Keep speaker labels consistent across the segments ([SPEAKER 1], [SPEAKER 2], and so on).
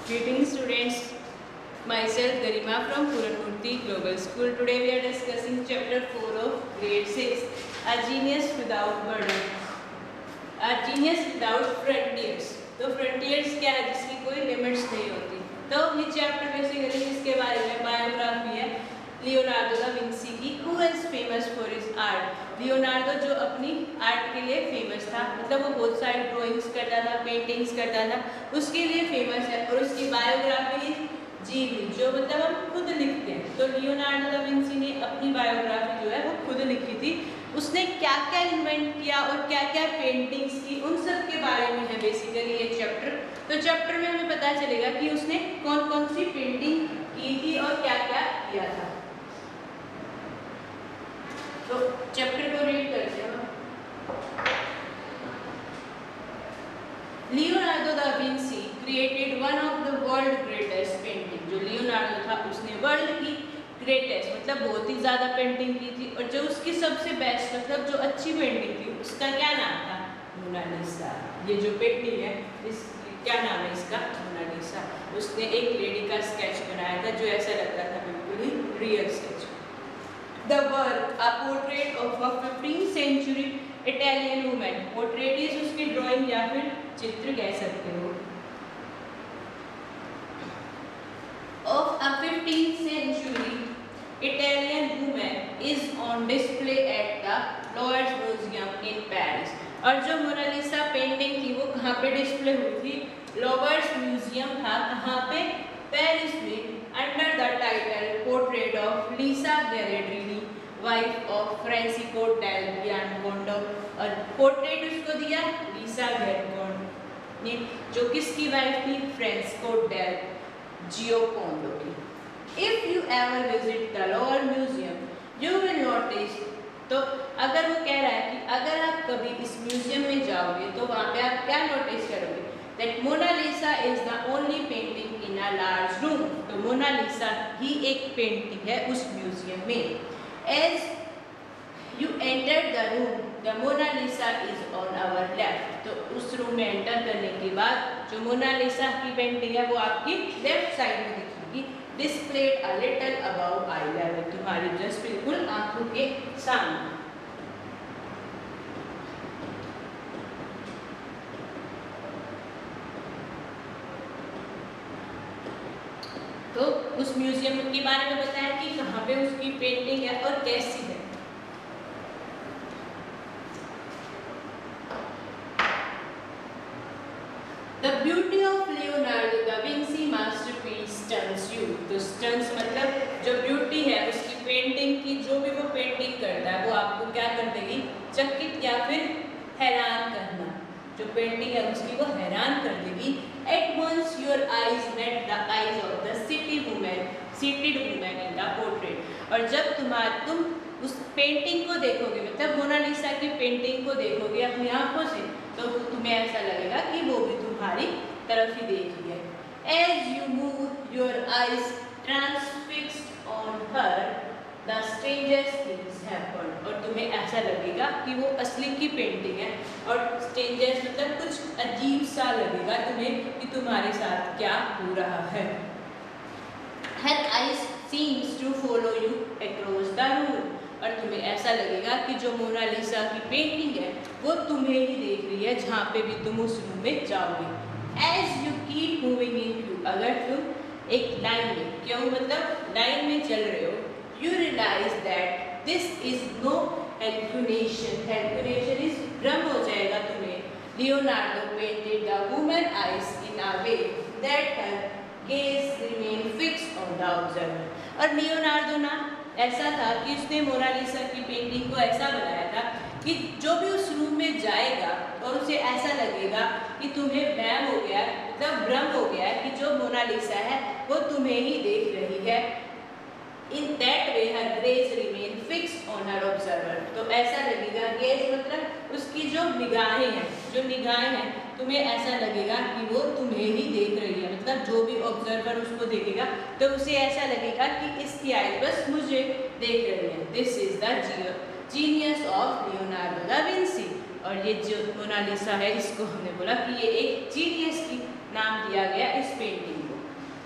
[SPEAKER 1] Greetings students, myself Garima from Puranmurthy Global School. Today we are discussing chapter 4 of grade 6, A Genius Without Burden. A Genius Without Frontiers. तो frontiers क्या है जिसकी कोई limits नहीं होती। तो ये चैप्टर बेसिकली इसके बारे में बायोग्राफी है लियोनार्डो दा विंसी की, who is famous for his art. Leonardo जो अपनी आर्ट के लिए फेमस था, मतलब वो बहुत सारी ड्राइंग्स करता था, पेंटिंग्स करता था, उसके लिए फेमस है। और उसकी बायोग्राफी जीवनी जो मतलब हम खुद लिखते हैं, तो लियोनार्डो दा विंसी ने अपनी बायोग्राफी जो है वो खुद लिखी थी। उसने क्या क्या इन्वेंट किया और क्या क्या पेंटिंग्स की, उन सब के बारे में है बेसिकली ये चैप्टर। तो चैप्टर में हमें पता चलेगा कि उसने कौन कौन सी पेंटिंग की थी और क्या क्या किया था। तो चैप्टर को रीड करते हैं। Leonardo da Vinci created one of the world greatest painting. जो लियोनार्डो था उसने वर्ल्ड की ग्रेटेस्ट मतलब बहुत ही ज़्यादा पेंटिंग की थी, और जो उसकी सबसे बेस्ट मतलब जो अच्छी पेंटिंग थी उसका क्या नाम था? मोनालिसा। ये जो पेंटिंग है इस क्या नाम है इसका? मोनालिसा। उसने एक लेडी का स्केच बनाया था जो ऐसा लगता था बिल्कुल ही real sketch. The work a portrait of a 15th century Italian women. Portrait is उसकी ड्राइंग या फिर चित्र कह सकते हो। ऑफ अ 15th सेंचुरी Italian woman is on display at the Louvre Museum in Paris। और जो मोनालिसा पेंटिंग थी वो कहाँ पे डिस्प्ले हुई थी? लोवर्स म्यूजियम था, कहाँ पे? पेरिस में, under the title portrait of Lisa Gherardini, wife of Francesco del Giocondo. और पोर्ट्रेट उसको दिया लीसा गैरेड्रिनी ने, जो किसकी वाइफ थी? फ्रांसिस्को डेल जियोकोंडो की। If you ever visit the Louvre Museum, you will notice। तो अगर वो कह रहा है कि अगर आप कभी इस म्यूजियम में जाओगे तो वहाँ पे आप क्या नोटिस करोगे? That Mona Lisa is the only painting in a large room। तो मोनालिसा ही एक पेंटिंग है उस म्यूजियम में। As you enter the room, the Mona Lisa is on our left। तो उस रूम में एंटर करने के बाद जो मोनालिसा की पेंटिंग है वो आपकी लेफ्ट साइड में दिखेगी, displayed a little above eye level। तुम्हारी जस्ट बिल्कुल आंखों के सामने। तो उस म्यूजियम के बारे में बताया कि कहाँ पे उसकी पेंटिंग है और कैसी है। The beauty of Leonardo da Vinci masterpiece stuns you। तो स्टन्स मतलब जो ब्यूटी है उसकी पेंटिंग की, जो भी वो पेंटिंग करता है वो आपको क्या कर देगी? चकित या फिर हैरान करना। जो पेंटिंग है उसकी वो हैरान कर देगी। At once your eyes met the eyes of the seated woman in the portrait। और जब तुम उस पेंटिंग को देखोगे, मतलब मोनालिसा की पेंटिंग को देखोगे अपनी आंखों से, तो तुम्हें ऐसा लगेगा कि वो भी तुम्हारी तरफ ही देख रही है। As you move your eyes transfixed on her, the strangest things happen। और तुम्हें ऐसा लगेगा कि वो असली की पेंटिंग है, और स्ट्रेंजर्स मतलब कुछ अजीब सा लगेगा तुम्हें कि तुम्हारे साथ क्या हो रहा है। Her eyes seems to follow you across the room। और तुम्हें ऐसा लगेगा कि जो मोनालिसा की पेंटिंग है वो तुम्हें ही देख रही है जहाँ पे भी तुम उस रूम में जाओगे। As you keep moving in queue, अगर तुम एक लाइन में, क्यों मतलब लाइन में चल रहे हो, you realize that this is no hallucination। hallucination is भ्रम हो जाएगा तुम्हें। Leonardo painted the woman eyes in a way that her gaze remained fixed on the observer। और लियोनार्डो ना ऐसा था कि उसने मोनालिसा की पेंटिंग को ऐसा बनाया था कि जो भी उस रूम में जाएगा और उसे ऐसा लगेगा कि तुम्हें वहम हो गया, मतलब भ्रम हो गया कि जो मोनालिसा है वो तुम्हें ही देख रही है। In that way her gaze remain fixed on her observer। तो ऐसा लगेगा, गेज मतलब उसकी जो निगाहें हैं, जो निगाहें हैं तुम्हें ऐसा लगेगा कि वो तुम्हें ही देख रही है, मतलब जो भी ऑब्जर्वर उसको देखेगा तो उसे ऐसा लगेगा कि इसकी आई बस मुझे देख रही है। This is the genius of Leonardo da Vinci. और ये जो मोनालिसा है इसको हमने बोला कि ये एक जीनियस की नाम दिया गया इस पेंटिंग को।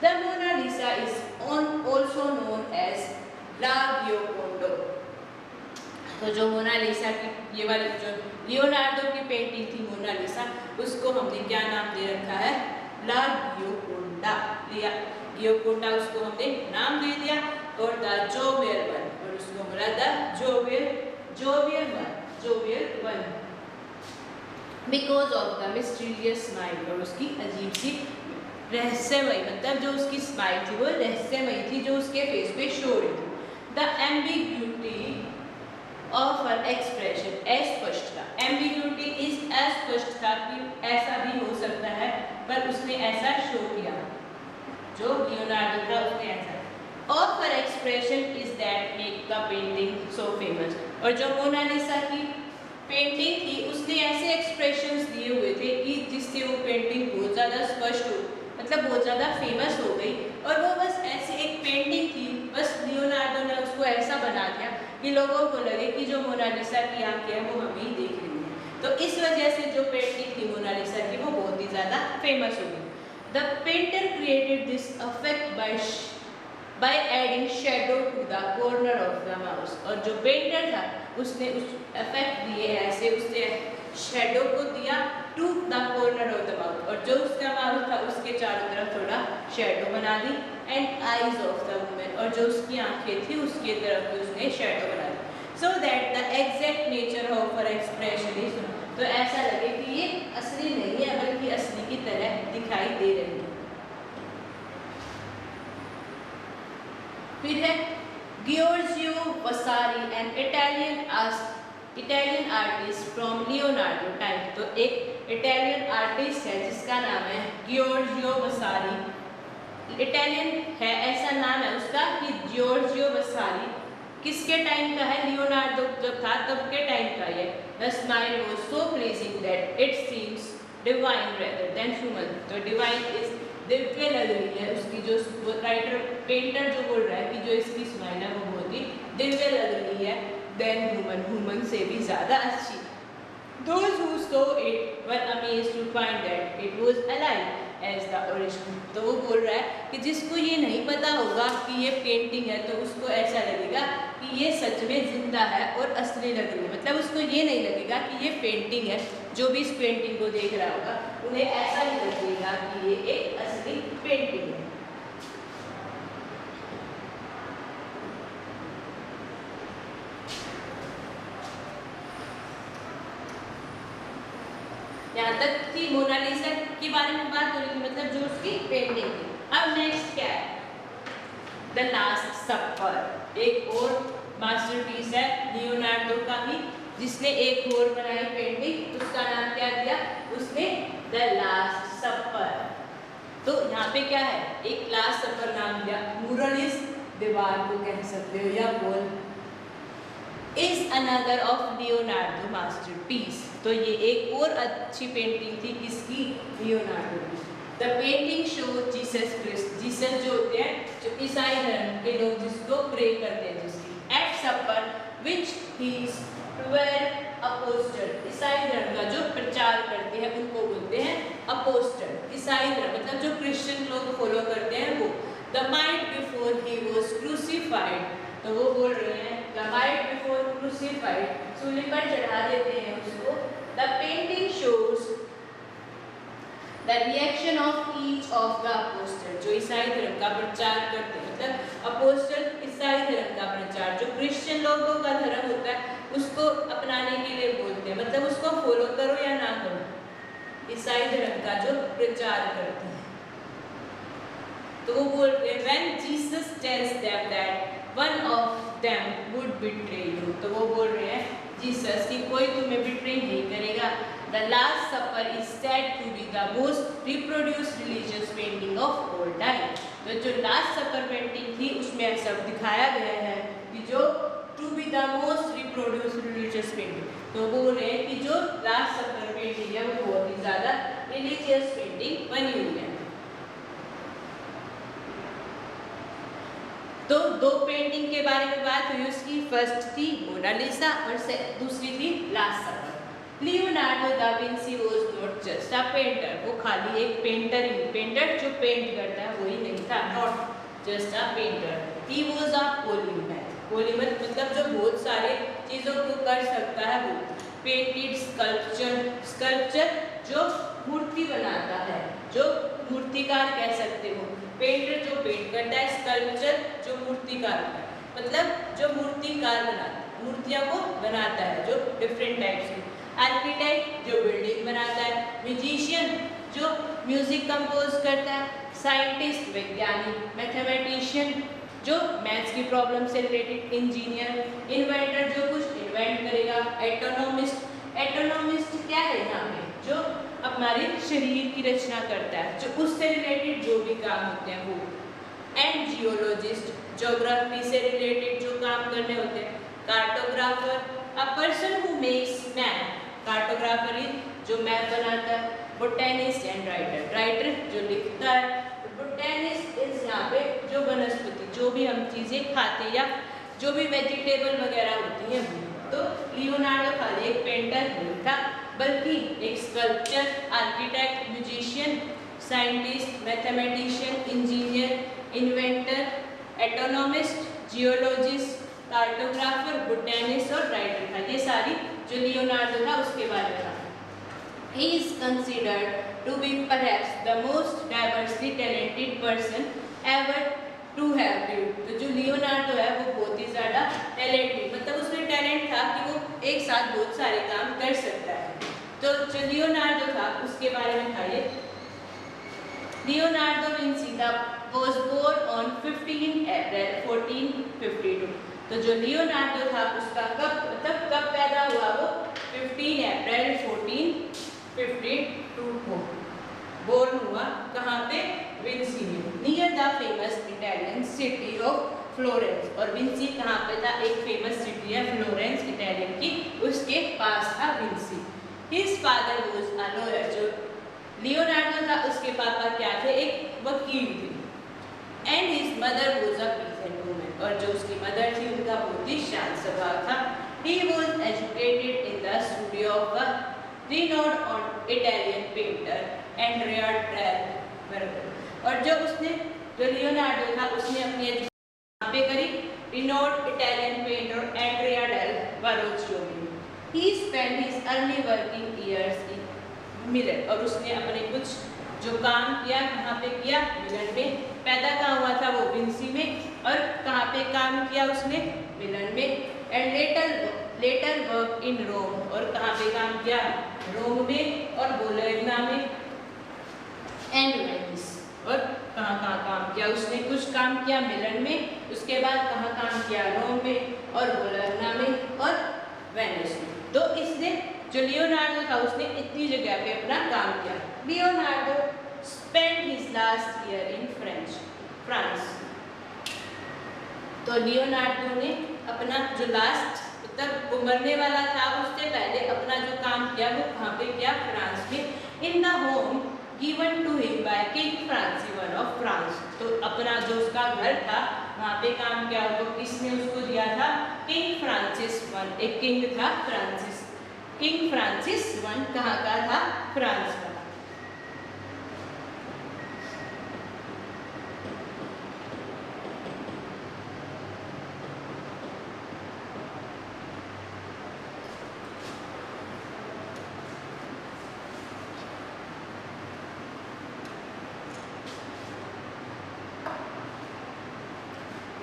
[SPEAKER 1] The Mona Lisa is also known as La Giocondo. तो जो मोनालिसा की ये वाली जो लियोनार्डो की पेंटिंग थी मोनालिसा, उसको हमने क्या नाम दे रखा है? ला गियोकोंडा। गियोकोंडा उसको हमने नाम दे दिया। और द जोवियल वन, और उसको बोला the jovial one because of the mysterious smile, और उसकी अजीब सी रहस्यमयी, मतलब जो उसकी स्माइल थी वो रहस्यमयी थी, जो उसके फेस पे शो रही थी। The ambiguity of her expression, अस्पष्टता, एम्बिग्यूटी इज अस्पष्टता कि ऐसा भी हो सकता है, पर उसने ऐसा शो किया, जो लियोनार्डो था उसने ऐसा। Of her expression is that make the painting so famous, और जो मोनालिसा की पेंटिंग थी उसने ऐसे एक्सप्रेशंस दिए हुए थे कि जिससे वो पेंटिंग बहुत ज़्यादा स्पष्ट हो, मतलब बहुत ज़्यादा फेमस हो गई। और वो बस ऐसी एक पेंटिंग थी, बस लियोनार्डो ने उसको ऐसा बना दिया कि लोगों को लगे कि जो मोनालिसा की आंखें हैं वो हमें ही देख रही हैं। तो इस वजह से जो पेंटिंग थी मोनालिसा की वो बहुत ही ज़्यादा फेमस हो गई। The painter created this affect by adding shadow to the corner of the mouth, और जो पेंटर था उसने उस इफेक्ट दिए ऐसे, उसने शेडो को दिया to the corner of the mouth, और जो उसका माउथ था उसके चारों तरफ थोड़ा शेडो बना दी। And eyes of the women, और जो उसकी आंखें थी उसके तरफ भी उसने शेडो बना दी, so that the exact nature of her expression is, तो ऐसा लगे कि ये असली नहीं है बल्कि असली की तरह दिखाई दे रही है। फिर है Giorgio Vasari, an Italian artist from Leonardo time. तो एक इटालियन आर्टिस्ट है जिसका नाम है गियोर्जियो वसारी, इटालियन है ऐसा नाम है उसका कि गियोर्जियो वसारी। किसके टाइम का है? लियोनार्डो जब था तब के टाइम का ये। The smile was so pleasing that it seems divine rather than human. तो डिवाइन इज दिव्य लग रही है उसकी, जो राइटर पेंटर जो बोल रहा है कि जो इसकी स्माइल है वो बहुत ही दिव्य लग रही है देन ह्यूमन से भी ज़्यादा अच्छी। Those who saw it were amazed to find that it was alive as the original। तो वो बोल रहा है कि जिसको ये नहीं पता होगा कि ये पेंटिंग है तो उसको ऐसा लगेगा कि ये सच में जिंदा है और असली लग रही है, मतलब उसको ये नहीं लगेगा कि ये पेंटिंग है। जो भी इस पेंटिंग को देख रहा होगा उन्हें ऐसा ही लगेगा कि ये एक असली पेंटिंग है। यहाँ तक थी मोनालिसा के बारे में बात हो रही थी, मतलब जो उसकी पेंटिंग थी। अब नेक्स्ट क्या है? द लास्ट सपर, एक और मास्टरपीस है लियोनार्डो का ही, जिसने एक और बनाई पेंटिंग, उसका नाम क्या दिया उसने? द लास्ट सपर। तो यहाँ पे क्या है? एक लास्ट सपर नाम दिया, मुरलिस दीवार को कह सकते हो या wall, is another of Leonardo masterpiece. तो ये एक और अच्छी पेंटिंग थी किसकी? लियोनार्डो की। The painting show Jesus Christ, Jesus जो होते हैं जो ईसाई धर्म के लोग जिसको प्रे करते हैं, जिसकी एट सपर विच ही अपोस्टल, ईसाई धर्म का जो प्रचार करते हैं उनको बोलते हैं अपोस्टल। ईसाई धर्म मतलब जो क्रिश्चियन लोग फॉलो करते हैं वो। The night before he was crucified, तो वो बोल रहे हैं द नाइट बिफोर क्रूसिफाइड, सूली पर चढ़ा देते हैं उसको। The painting shows the reaction of each of the apostle, जो ईसाई धर्म का प्रचार करते हैं, मतलब अपोस्टल ईसाई धर्म का प्रचार, जो क्रिश्चियन लोगों का धर्म होता है उसको अपनाने के लिए बोलते हैं, मतलब उसको फॉलो करो या ना करो, ईसाई धर्म का जो प्रचार करते हैं। तो वो बोलते हैं when Jesus tells them that one of them would betray you, तो वो बोल रहे हैं जीसस कि कोई तुम्हें बिट्रे नहीं करेगा। The last supper is said to be the most reproduced religious painting of all time. तो जो लास्ट सपर पेंटिंग थी उसमें ऐसा दिखाया गया है कि जो to be the most reproduced religious painting, तो वो बोल रहे हैं कि जो लास्ट सपर पेंटिंग है वो बहुत ही ज़्यादा रिलीजियस पेंटिंग बनी हुई है। तो दो पेंटिंग के बारे में बात हुई उसकी, फर्स्ट थी मोनालिसा और दूसरी थी last supper. Leonardo da Vinci was not just a painter, वो खाली एक पेंटर ही, पेंटर जो पेंट करता है वही नहीं था, not just a painter, he was a polymath, polymath मतलब जो बहुत सारे चीज़ों को कर सकता है वो, पेंटेड स्कल्पचर, स्कल्पचर जो मूर्ति बनाता है, जो मूर्तिकार कह सकते हो, पेंटर जो पेंट करता है, स्कल्पचर जो मूर्तिकार होता है, मतलब जो मूर्तिकार बनाता है, मूर्तियाँ को बनाता है जो डिफरेंट टाइप्स की, आर्किटेक्ट जो बिल्डिंग बनाता है, म्यूजिशियन जो म्यूजिक कंपोज करता है, साइंटिस्ट वैज्ञानिक, मैथमेटिशियन जो मैथ्स की प्रॉब्लम से रिलेटेड, इंजीनियर, इन्वेंटर जो कुछ इन्वेंट करेगा, एटोनॉमिस्ट, एटोनॉमिस्ट क्या है यहाँ पे, जो हमारे शरीर की रचना करता है, जो उससे रिलेटेड जो भी काम होते हैं वो, एंड जियोलॉजिस्ट ज्योग्राफी से रिलेटेड जो काम करने होते हैं, cartographer a person who makes map, cartographer जो मैप बनाता है, बोटेनिस्ट एंड राइटर, राइटर जो लिखता है, बोटेनिस्ट इज यहाँ पे जो वनस्पति, जो भी हम चीज़ें खाते हैं या जो भी वेजिटेबल वगैरह होती हैं वो, तो लियोनार्डो खाली एक पेंटर नहीं था बल्कि एक sculpture, architect, musician, scientist, mathematician, engineer, inventor, anatomist, geologist, cartographer, botanist और राइटर था। ये सारी जो लियोनार्डो था उसके बारे में था। He is considered to be perhaps the most diversely talented person ever to have lived। तो जो लियोनार्डो है वो बहुत ही ज़्यादा टैलेंटेड, मतलब उसमें टैलेंट था कि वो एक साथ बहुत सारे काम कर सकता है। तो जो लियोनार्डो था उसके बारे में था ये, Leonardo Vinci was born on 15 April 1452। तो जो लियोनार्डो था उसका कब पैदा हुआ, वो 15 अप्रैल 1452 को बोर्न हुआ। कहाँ पे, विंसी में, near the famous Italian city of Florence. और विंसी कहाँ पे था, एक फेमस सिटी है फ्लोरेंस इटालियन की, उसके पास था Vinci. His father was a lawyer, जो लियोनार्डो था उसके पापा क्या थे, एक वकील थे। And his mother was a pheasant woman, और जो उसकी मदर थी उनका बहुत ही शांत स्वभाव था। He was educated in the studio of a renowned Italian painter Andrea del Verrocchio. और जो लियोनार्डो था उसने अपनी एजुकेशन कहाँ पे करी, renowned Italian painter Andrea del Verrocchio में। He spent his early working years in मिलन, और उसने अपने कुछ जो काम किया कहाँ पे किया, मिलन में। पैदा कहाँ हुआ था, वो विंसी में, और कहाँ पे काम किया उसने, मिलन में। एंड लेटर वर्क इन रोम, और कहाँ पे काम किया, रोम में और बोलोग्ना में, एंड वेनिस। और कहाँ काम किया उसने, कुछ काम किया मिलन में, उसके बाद कहाँ काम किया, रोम में और बोलोग्ना में और वेनिस में। तो इसने जो लियोनार्डो था उसने इतनी जगह पे अपना काम किया। Leonardo spend his last year in France. तो लियोनार्डो ने अपना जो लास्ट, मतलब वो मरने वाला था उससे पहले अपना जो काम किया वो कहाँ पे किया, फ्रांस में। In the home given to him by King Francis I of France. तो अपना जो उसका घर था वहाँ पे काम किया, वो किसने उसको दिया था, किंग फ्रांसिस I, एक किंग था फ्रांसिस, किंग फ्रांसिस I कहाँ का था, फ्रांस का।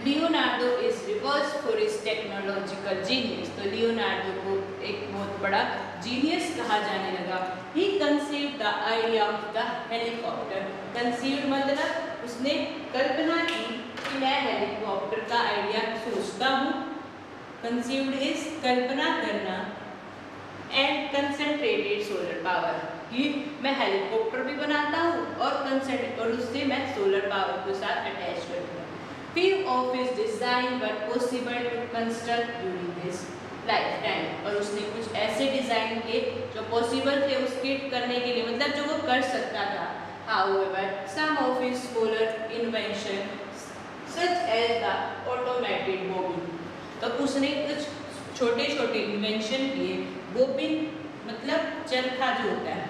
[SPEAKER 1] Leonardo is revered for his technological genius. तो लियोनार्डो को एक बहुत बड़ा जीनियस कहा जाने लगा। He conceived the idea of the helicopter. Conceived मतलब उसने कल्पना की कि मैं हेलीकॉप्टर का आइडिया सोचता हूँ। कंसीव्ड इज कल्पना करना, एंड कंसंट्रेटेड सोलर पावर, कि मैं हेलीकॉप्टर भी बनाता हूँ और कंसंट्रेट, और उससे मैं सोलर पावर के साथ अटैच करता हूँ। Few of his design were possible to construct during his lifetime। और उसने कुछ ऐसे डिजाइन किए जो पॉसिबल थे उसके करने के लिए, मतलब जो वो कर सकता था। However, some of his smaller inventions such as the automated bobbin, तो उसने कुछ छोटे छोटे इन्वेंशन किए, बोबिन मतलब चरखा जो होता है।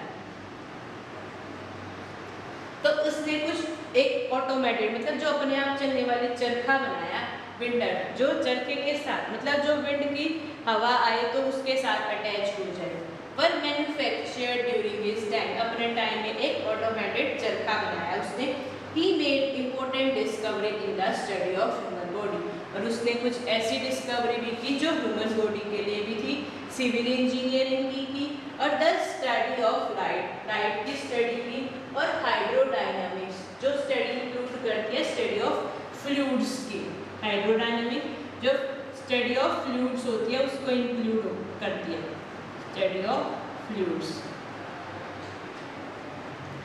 [SPEAKER 1] तो उसने कुछ एक ऑटोमेटेड मतलब जो अपने आप चलने वाले चरखा बनाया विंडर, जो चरखे के साथ मतलब जो विंड की हवा आए तो उसके साथ अटैच हो जाए। पर मैन्युफैक्चर्ड ड्यूरिंग हिज टाइम, अपने टाइम में एक ऑटोमेटेड चरखा बनाया उसने। He made important discovery in the study of human body, और उसने कुछ ऐसी डिस्कवरी भी की जो ह्यूमन बॉडी के लिए भी थी। सिविल इंजीनियरिंग की और the study of light, light की स्टडी की, और हाइड्रोडायनामिक्स जो स्टडी इंक्लूड करती है स्टडी ऑफ फ्लूइड्स की। हाइड्रोडायनामिक जो स्टडी ऑफ फ्लूइड्स होती है उसको इंक्लूड करती है, स्टडी ऑफ फ्लूइड्स।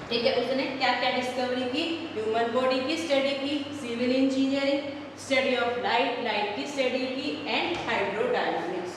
[SPEAKER 1] ठीक है, उसने क्या क्या डिस्कवरी की? ह्यूमन बॉडी की स्टडी की, civil engineering, study of light, light की स्टडी की, and hydrodynamics.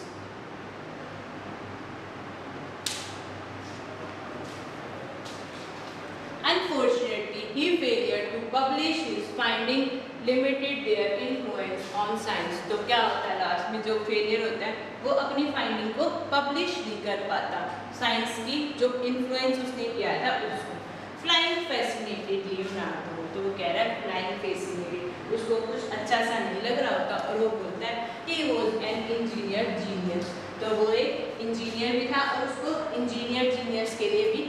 [SPEAKER 1] Unfortunately, he failed to publish his finding, limited their influence on science। तो क्या होता है लास्ट में जो फेलियर होता है वो अपनी फाइंडिंग को पब्लिश नहीं कर पाता, साइंस की जो इन्फ्लुएंस उसने किया था उसको। फ्लाइंग फैसिनेटेड लियोनार्डो, तो वो कह रहा है फ्लाइंग फैसिनेटेड, उसको कुछ अच्छा सा नहीं लग रहा होता और वो बोलता है he was an engineer genius. तो वो एक इंजीनियर भी था और उसको इंजीनियर जीनियस के लिए भी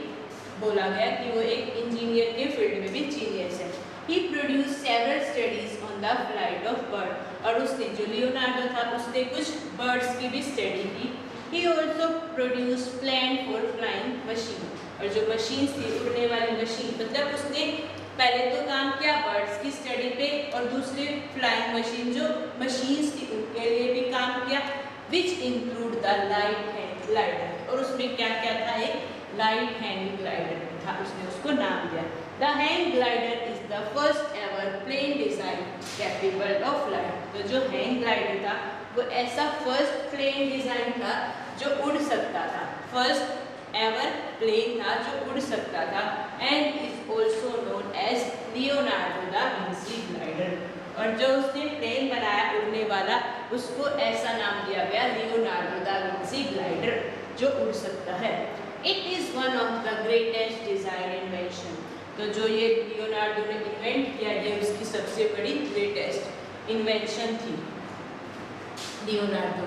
[SPEAKER 1] बोला गया कि वो एक इंजीनियर के फील्ड में भी जीनियस है। He produce several studies on the flight of bird, और उसने जो लियोनार्डो था उसने कुछ बर्ड्स की भी स्टडी की। He also produce plan for flying machine, और जो मशीन्स थी उड़ने वाली मशीन, मतलब उसने पहले तो काम किया बर्ड्स की स्टडी पे और दूसरे फ्लाइंग मशीन जो मशीन्स थी उनके लिए भी काम किया, which include the light hand glider, और उसमें क्या क्या था? एक लाइट हैंग ग्लाइडर था, उसने उसको नाम दिया। The hang glider is the first ever plane design capable of flight, तो जो हैंग ग्लाइडर था वो ऐसा फर्स्ट प्लेन डिजाइन था जो उड़ सकता था, फर्स्ट एवर प्लेन था जो उड़ सकता था, and is also known as Leonardo da Vinci glider, और जो उसने प्लेन बनाया उड़ने वाला उसको ऐसा नाम दिया गया लियोनार्डो दा विंसी ग्लाइडर, जो उड़ सकता है। It is one of the greatest design invention, तो जो ये लियोनार्डो ने इन्वेंट किया ये उसकी सबसे बड़ी ग्रेटेस्ट इन्वेंशन थी Leonardo.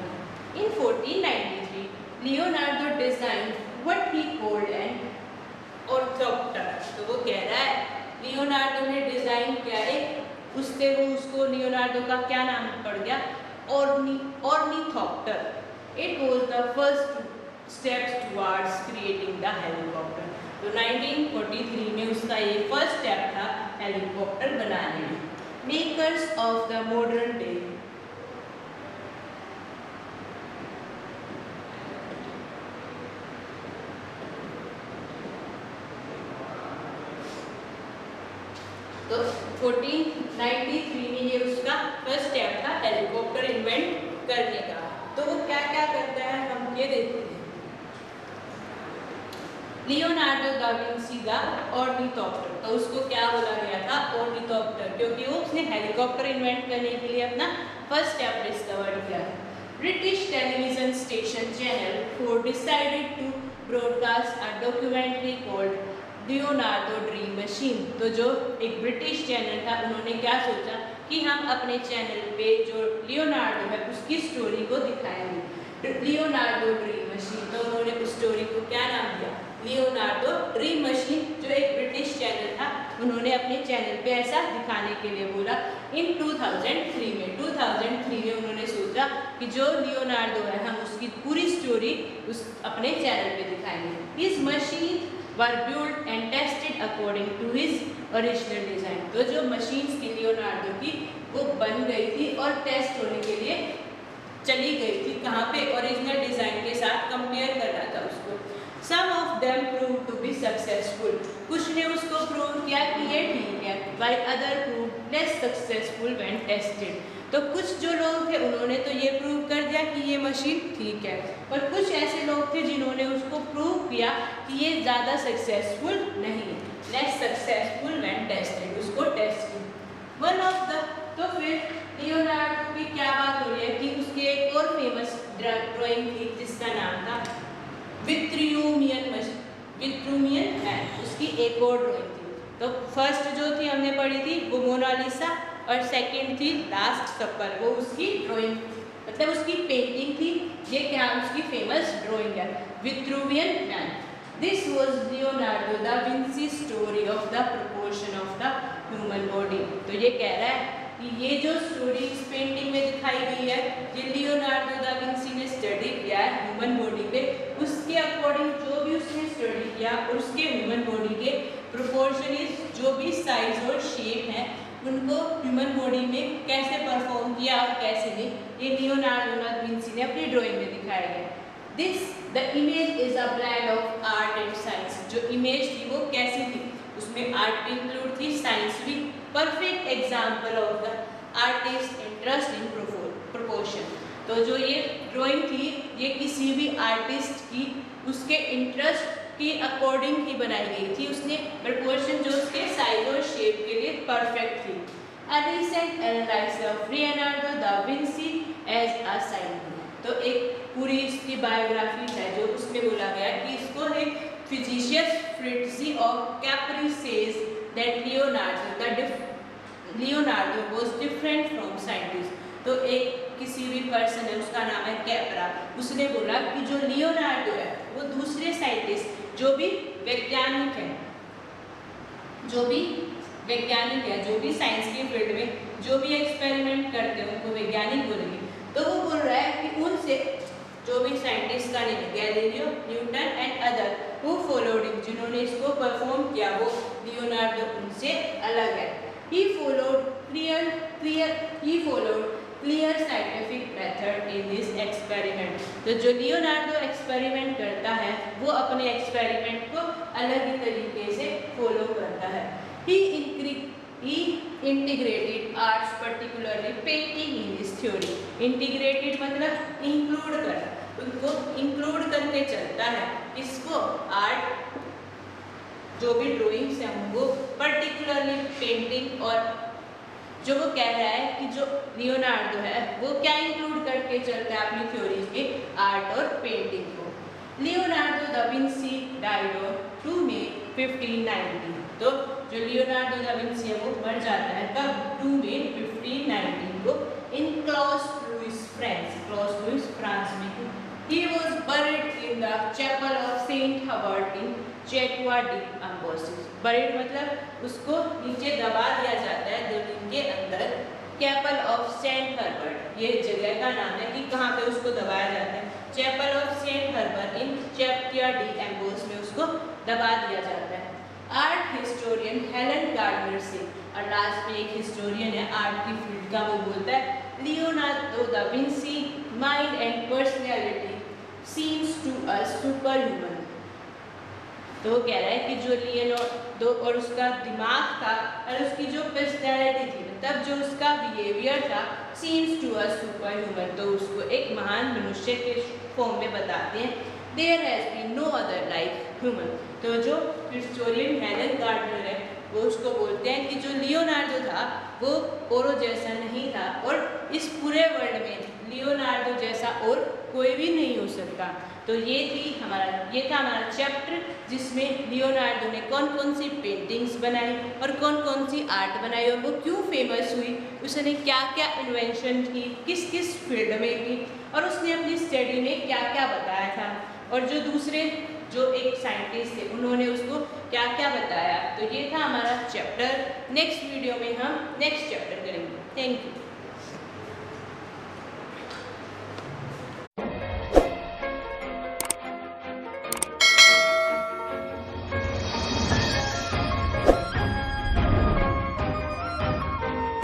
[SPEAKER 1] In 1493 Leonardo design what he called an ornithopter, तो वो कह रहा है लियोनार्डो ने डिजाइन किया एक, उससे वो उसको लियोनार्डो का क्या नाम पड़ गया? Ornithopter. It was the first steps towards creating the helicopter, तो 1943 में उसका ये फर्स्ट स्टेप था हेलीकॉप्टर बनाने में। Makers of the modern day, तो 1493 में ये उसका फर्स्ट स्टेप था हेलीकॉप्टर इन्वेंट करने का। तो वो क्या क्या करता है हम ये देखते हैं। लियोनार्डो दा विंसी दा ऑर्निथोप्टर, तो उसको क्या बोला गया था? ऑर्निथोप्टर, क्योंकि वो उसने हेलीकॉप्टर इन्वेंट करने के लिए अपना फर्स्ट स्टेप डिस्कवर किया था। British television station channel 4 decided to broadcast a documentary called Leonardo dream machine, तो जो एक ब्रिटिश चैनल था उन्होंने क्या सोचा कि हम अपने चैनल पे जो लियोनार्डो है उसकी स्टोरी को दिखाएंगे, लियोनार्डो ड्रीम मशीन। तो उन्होंने उस स्टोरी को क्या नाम दिया? लियोनार्डो ड्रीम मशीन, जो एक ब्रिटिश चैनल था उन्होंने अपने चैनल पे ऐसा दिखाने के लिए बोला। इन 2003 में उन्होंने सोचा कि जो लियोनार्डो है हम उसकी पूरी स्टोरी उस अपने चैनल पे दिखाएंगे। His machine were built and tested according to his original design, तो जो मशीन्स थी लियोनार्डो की वो बन गई थी और टेस्ट होने के लिए चली गई थी कहाँ पे? ओरिजिनल डिजाइन के साथ कंपेयर कर रहा था उसको। Some of them proved to be successful, कुछ ने उसको प्रूव किया कि ये ठीक है, while other proved less successful when tested, तो कुछ जो लोग थे उन्होंने तो ये प्रूव कर दिया कि ये मशीन ठीक है, पर कुछ ऐसे लोग थे जिन्होंने उसको प्रूव किया कि ये ज़्यादा सक्सेसफुल नहीं है, less successful when tested, उसको टेस्ट किया। One of the, तो फिर लियोनार्डो की क्या बात हो रही है कि उसकी एक और फेमस ड्राइंग थी जिसका नाम था विट्रूवियन मैन, उसकी एक और ड्राइंग थी। तो फर्स्ट जो थी हमने पढ़ी थी वो मोनालिसा, और सेकंड थी लास्ट सपर, वो उसकी ड्राइंग मतलब उसकी पेंटिंग थी। ये क्या उसकी फेमस ड्राइंग है, Vitruvian man. This was Leonardo da Vinci story of the proportion of the human body. तो ये कह रहा है कि ये जो स्टोरी इस पेंटिंग में दिखाई गई है, ये लियोनार्डो दा विंसी ने स्टडी किया है ह्यूमन बॉडी पे। उसके अकॉर्डिंग जो भी उसने स्टडी किया, उसके ह्यूमन बॉडी के प्रोपोर्शन जो भी साइज और शेप है, उनको ह्यूमन बॉडी में कैसे परफॉर्म किया और कैसे नहीं, ये लियोनार्डो दा विंसी ने अपनी ड्राइंग में दिखाया है। The image is a blend of art and science. जो इमेज थी वो कैसी थी, उसमें आर्ट भी इंक्लूड थी, साइंस भी। Perfect example of the artist interest in proportion. तो जो ये ड्राइंग थी, ये किसी भी आर्टिस्ट की उसके इंटरेस्ट के अकॉर्डिंग ही बनाई गई थी। उसने प्रोपोर्शन जो उसके साइज और शेप के लिए परफेक्ट थी। A recent analysis of Leonardo da Vinci as a scientist। तो एक पूरी इसकी बायोग्राफी है जो उसमें बोला गया कि इसको एक physicist Fritjof Capra says that Leonardo was different from scientist. तो एक किसी भी पर्सन है, उसका नाम है कैप्रा, उसने बोला कि जो लियोनार्डो है वो दूसरे साइंटिस्ट जो भी वैज्ञानिक है, जो भी साइंस की फील्ड में जो भी एक्सपेरिमेंट करते हैं उनको वैज्ञानिक बोलेंगे। तो वो बोल रहा है कि उनसे जो भी साइंटिस्ट का नेम है, Galileo, Newton and other who followed him, जिन्होंने इसको परफॉर्म किया, वो लियोनार्डो उनसे अलग है। He followed clear scientific method in this experiment। तो जो लियोनार्डो एक्सपेरिमेंट करता है वो अपने एक्सपेरिमेंट को अलग ही तरीके से फॉलो करता है। He integrated arts, particularly painting, in his theory। Integrated मतलब इंक्लूड करना, उनको इंक्लूड करके चलता है। इसको आर्ट जो भी ड्राइंग्स हैं वो पर्टिकुलरली पेंटिंग, और जो वो कह रहा है कि जो लियोनार्डो है वो क्या इंक्लूड करके चलता है अपनी थ्योरीज में, आर्ट और पेंटिंग को। Leonardo da Vinci died on 2 मई 1590। तो जो लियोनार्डो दा विंसी है वो मर जाता है कब, 2 मई 1519 को, इन क्लॉस लुइस फ्रांस में। He was buried in the chapel of Saint Herbert in Chateau d'Amboise। buried मतलब उसको नीचे दबा दिया जाता है जमीन के अंदर। चैपल ऑफ सेंट हर्बर्ट, ये जगह का नाम है कि कहाँ पे उसको दबाया जाता है। Chapel of Saint Hubert in Chateau d'Amboise में उसको दबा दिया जाता है। आर्ट हिस्टोरियन हेलन गार्डनर से, और लास्ट में एक हिस्टोरियन है आर्ट की फील्ड का, वो बोलता है Leonardo da Vinci mind and personality seems to us super human. तो वो कह रहा है कि जो लियोनार्डो और उसका दिमाग था और उसकी जो पर्सनैलिटी थी, तब जो उसका बिहेवियर था, seems to us super human, तो उसको एक महान मनुष्य के फॉर्म में बताते हैं। There has been no other like human. तो जो हिस्टोरियन हेलन गार्डनर है वो उसको बोलते हैं कि जो लियोनार्डो था वो औरों जैसा नहीं था, और इस पूरे वर्ल्ड में लियोनार्डो जैसा और कोई भी नहीं हो सकता। तो ये था हमारा चैप्टर, जिसमें लियोनार्डो ने कौन कौन सी पेंटिंग्स बनाई और कौन कौन सी आर्ट बनाई और वो क्यों फेमस हुई, उसने क्या क्या इन्वेंशन की, किस किस फील्ड में की, और उसने अपनी स्टडी में क्या क्या बताया था, और जो दूसरे जो एक साइंटिस्ट थे उन्होंने उसको क्या क्या बताया। तो ये था हमारा चैप्टर। नेक्स्ट वीडियो में हम नेक्स्ट चैप्टर करेंगे। Thank you.